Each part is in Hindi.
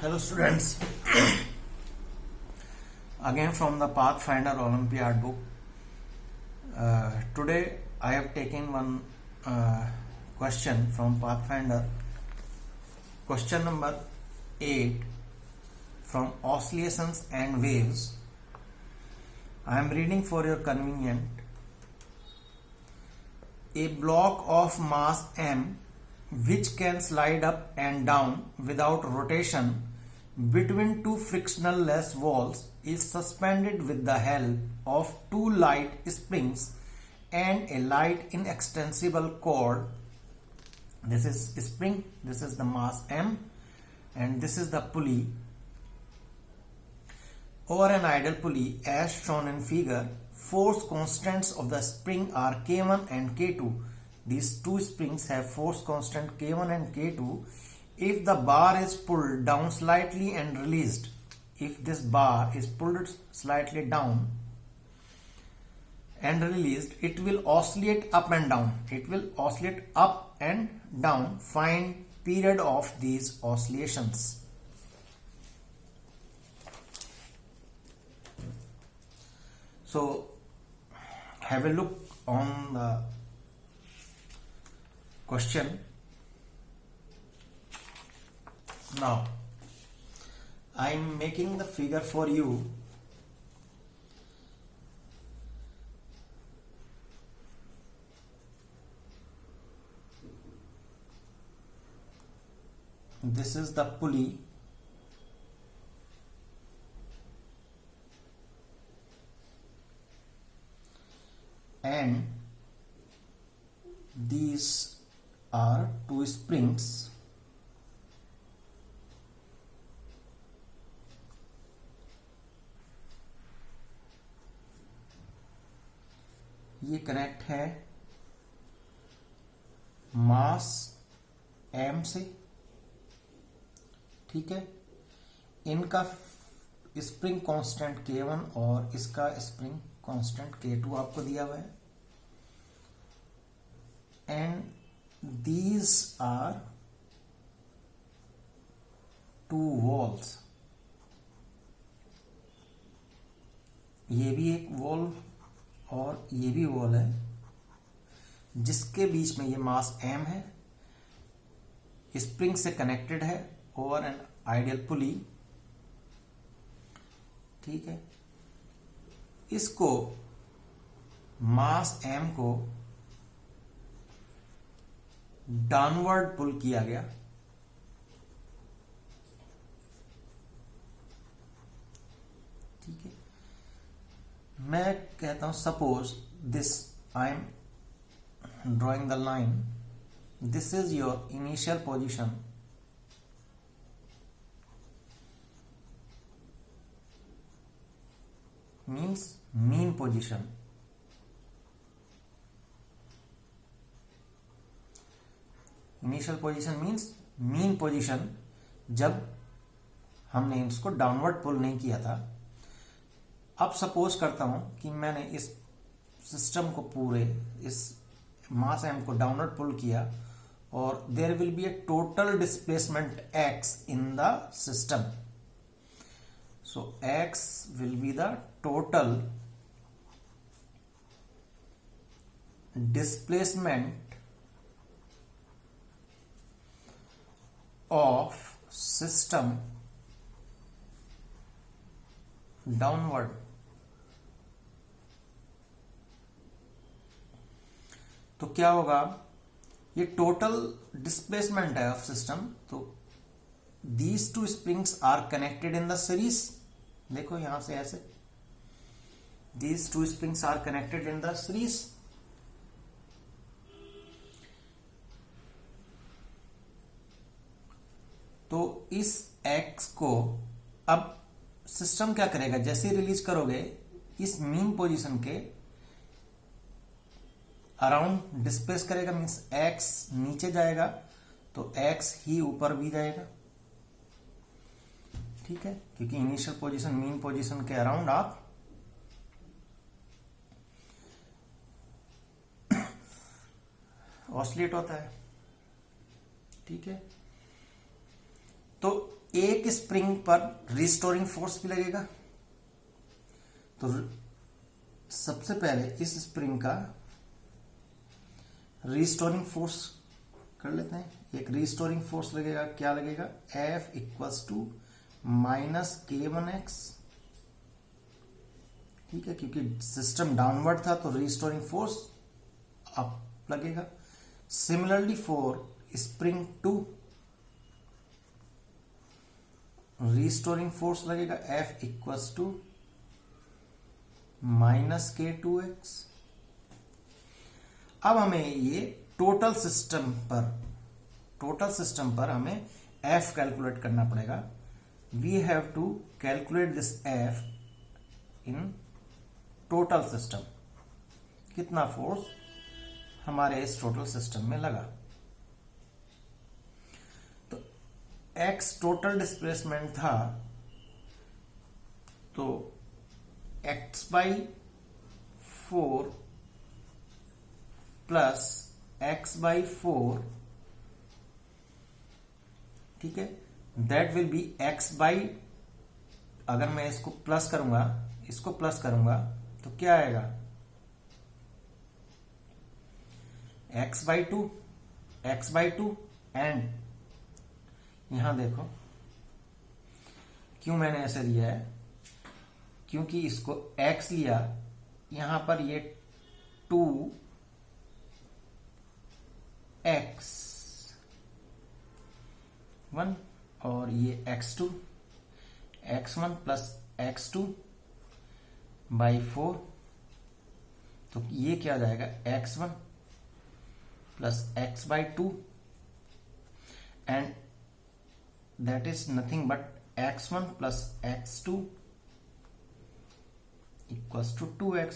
Hello students, again from the Pathfinder Olympiad book. Today I have taken one question from Pathfinder, question number 8 from Oscillations and Waves. I am reading for your convenience. A block of mass m which can slide up and down without rotation between two frictionless walls is suspended with the help of two light springs and a light inextensible cord. This is spring, this is the mass m, and this is the pulley over an ideal pulley as shown in figure. Force constants of the spring are K1 and K2. These two springs have force constant K1 and K2. If the bar is pulled down slightly and released, if this bar is pulled slightly down and released, it will oscillate up and down. It will oscillate up and down. Find period of these oscillations. So have a look on the question. Now I am making the figure for you. This is the pulley, and these are two springs. ये कनेक्ट है मास m से, ठीक है। इनका स्प्रिंग कांस्टेंट K1 और इसका स्प्रिंग कांस्टेंट K2 आपको दिया हुआ है, and these are two walls. ये भी एक वॉल और ये भी वॉल है, जिसके बीच में ये मास m है, स्प्रिंग से कनेक्टेड है ओवर एन आइडियल पुली, ठीक है। इसको मास m को डाउनवर्ड पुल किया गया, ठीक है। मैं कहता हूं suppose this, I am drawing the line, this is your initial position, means mean position. Initial position means mean position, जब हमने इसको डाउनवर्ड पुल नहीं किया था। अब सपोज करता हूं कि मैंने इस सिस्टम को पूरे इस मास m को डाउनवर्ड पुल किया, और there will be a total displacement x in the system. So x will be the total displacement of system downward. तो क्या होगा, ये टोटल डिस्प्लेसमेंट है ऑफ सिस्टम। तो these two springs are connected in the series. देखो यहां से ऐसे, these two springs are connected in the series. तो इस x को अब सिस्टम क्या करेगा, जैसे ही रिलीज करोगे इस मीन पोजीशन के अराउंड डिस्प्लेस करेगा, मीन्स x नीचे जाएगा तो x ही ऊपर भी जाएगा, ठीक है। क्योंकि इनिशियल पोजीशन मीन पोजीशन के अराउंड आप ऑसिलेट होता है, ठीक है। तो एक स्प्रिंग पर रिस्टोरिंग फोर्स भी लगेगा। तो सबसे पहले इस स्प्रिंग का रिस्टोरिंग फोर्स कर लेते हैं। एक रिस्टोरिंग फोर्स लगेगा, क्या लगेगा, F equals to minus K1x। ठीक है, क्योंकि सिस्टम डाउनवर्ड था तो रिस्टोरिंग फोर्स अप लगेगा। Similarly for spring 2, restoring force लगेगा F equals to minus K2x। अब हमें ये टोटल सिस्टम पर हमें F कैलकुलेट करना पड़ेगा। We have to calculate this F in total system. कितना फोर्स हमारे इस टोटल सिस्टम में लगा। तो x टोटल डिस्प्लेसमेंट था, तो x/4 प्लस x/4, ठीक है, दैट विल बी अगर मैं इसको प्लस करूंगा तो क्या आएगा, x/2 एंड यहां देखो क्यों मैंने ऐसे लिया है, क्योंकि इसको x लिया, यहां पर ये 2x1 और ये x2, x1 प्लस x2/4, तो ये क्या आ जाएगा, x1 plus x/2 and that is nothing but x1 plus x2 equals to 2x।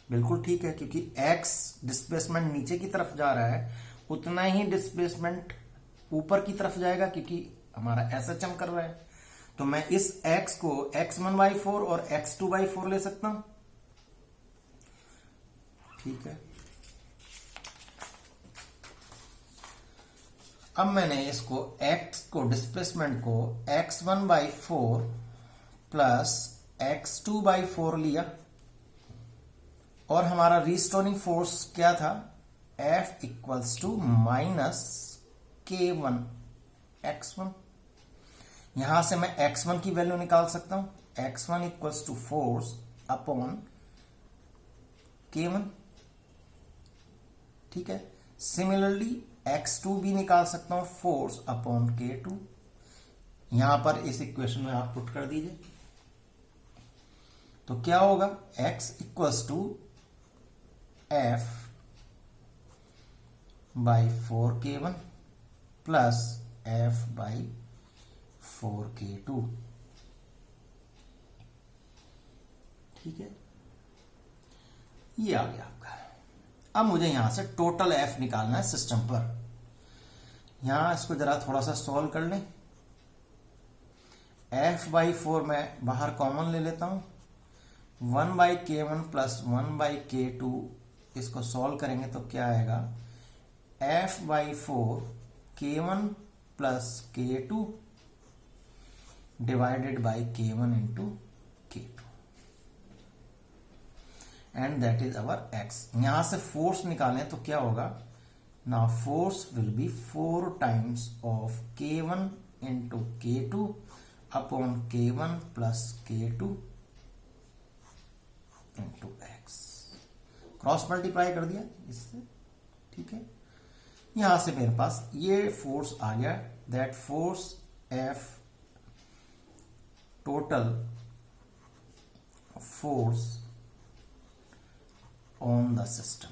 बिल्कुल ठीक है, क्योंकि x डिस्प्लेसमेंट नीचे की तरफ जा रहा है, उतना ही डिस्प्लेसमेंट ऊपर की तरफ जाएगा, क्योंकि हमारा SHM कर रहा है। तो मैं इस x को x1/4 और x2/4 ले सकता हूं। ठीक है, अब मैंने इसको डिस्प्लेसमेंट को x1/4 प्लस x2/4 लिया, और हमारा रिस्टोरिंग फोर्स क्या था, F equals to minus K1x1। यहां से मैं x1 की वैल्यू निकाल सकता हूं, x1 equals to force upon K1। ठीक है, सिमिलरली x2 भी निकाल सकता हूं, फोर्स अपॉन K2। यहां पर इस इक्वेशन में आप पुट कर दीजिए, तो क्या होगा, x equals to F/4K1 plus F/4K2। ठीक है, ये आ गया आपका। अब मुझे यहां से टोटल F निकालना है सिस्टम पर। यहां इसको जरा थोड़ा सा सॉल्व कर लें। F/4 मैं बाहर कॉमन ले लेता हूं, 1/K1 प्लस 1/K2, इसको सॉल्व करेंगे तो क्या आएगा, F/4 K1 plus K2 divided by K1 into K2, and that is our x। यहां से फोर्स निकालें तो क्या होगा, now force will be 4 times of K1 into K2 upon K1 plus K2 into x। Cross multiply कर दिया इससे। ठीक है, यहां से मेरे पास ये फोर्स आ गया, that force F total force on the system.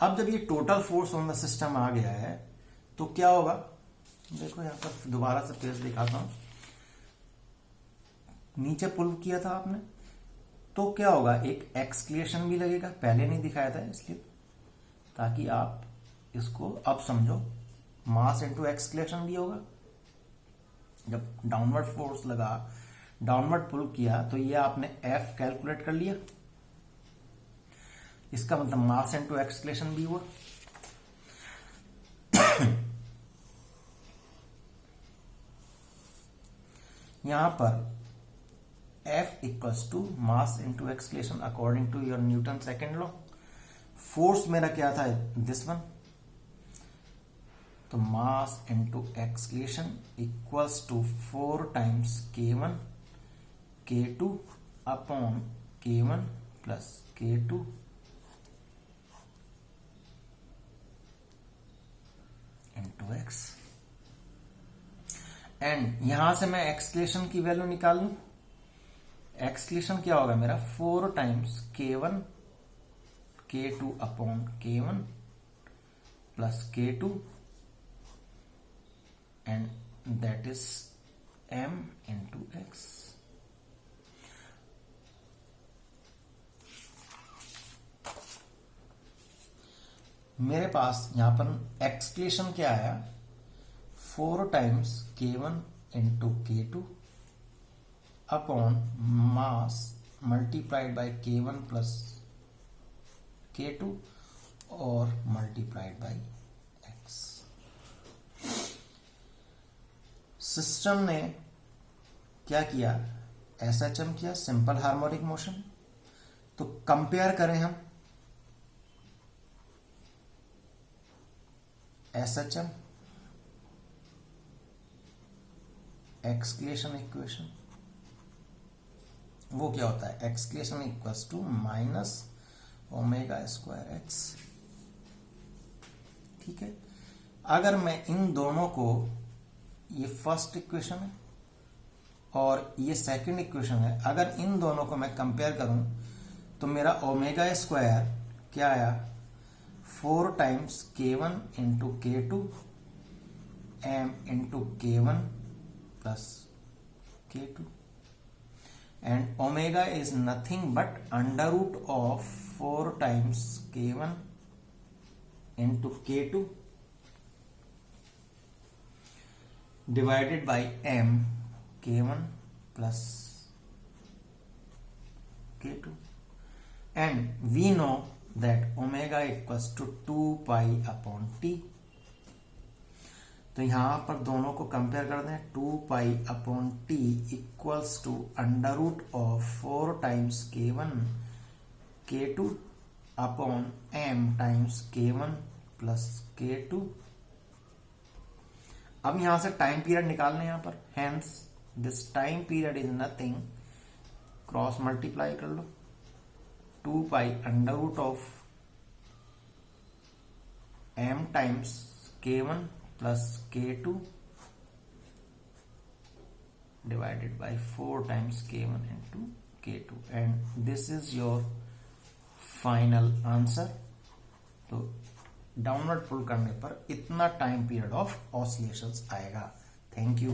अब जब ये total force on the system आ गया है तो क्या होगा, देखो यहां पर दोबारा से पेज दिखाता हूं। नीचे पुल किया था आपने, तो क्या होगा, एक एक्सक्लेशन भी लगेगा, पहले नहीं दिखाया था इसलिए, ताकि आप इसको अब समझो। मास इनटू एक्सक्लेशन भी होगा। जब डाउनवर्ड फोर्स लगा, डाउनवर्ड पुल किया, तो ये आपने F कैलकुलेट कर लिया, इसका मतलब मास इनटू एक्सक्लेशन भी हुआ। यहां पर F equals to mass into acceleration according to your Newton second law. Force मेरा क्या था, दिस वन, तो mass into acceleration equals to 4 times K1 K2 upon K1 plus K2 into x. And यहां से मैं एक्सलेशन की वैल्यू निकाल लू। एक्सलेशन क्या होगा मेरा, 4 times K1 K2 upon K1 plus K2 and that is M into x. मेरे पास यहां पर एक्सलेशन क्या आया, 4 times K1 into K2 upon mass multiplied by K1 plus K2 और मल्टीप्लाइड बाय एक्स। सिस्टम ने क्या किया, SHM किया, सिंपल हार्मोनिक मोशन। तो कंपेयर करें हम SHM एक्सक्लेशन इक्वेशन, वो क्या होता है, acceleration equals to minus omega square x. ठीक है, अगर मैं इन दोनों को, ये फर्स्ट इक्वेशन है और ये सेकंड इक्वेशन है, अगर इन दोनों को मैं कंपेयर करूं तो मेरा ओमेगा स्क्वायर क्या आया, 4 times K1 into K2 M into K1 plus K2 and omega is nothing but under root of 4 times K1 into K2 divided by M K1 plus K2 and we know that omega equals to 2 pi upon T। तो यहां पर दोनों को कंपेयर कर दें, 2 pi upon T equals to under root of 4 times K1 K2 upon M times K1 plus K2। अब यहां से टाइम पीरियड निकालने, यहां पर hence this time period is nothing, cross multiply कर लो, 2 pi under root of M times K1 plus K2 divided by 4 times K1 into K2 and this is your final answer. तो डाउनवर्ड पुल करने पर इतना टाइम पीरियड ऑफ ऑसिलेशंस आएगा। Thank you.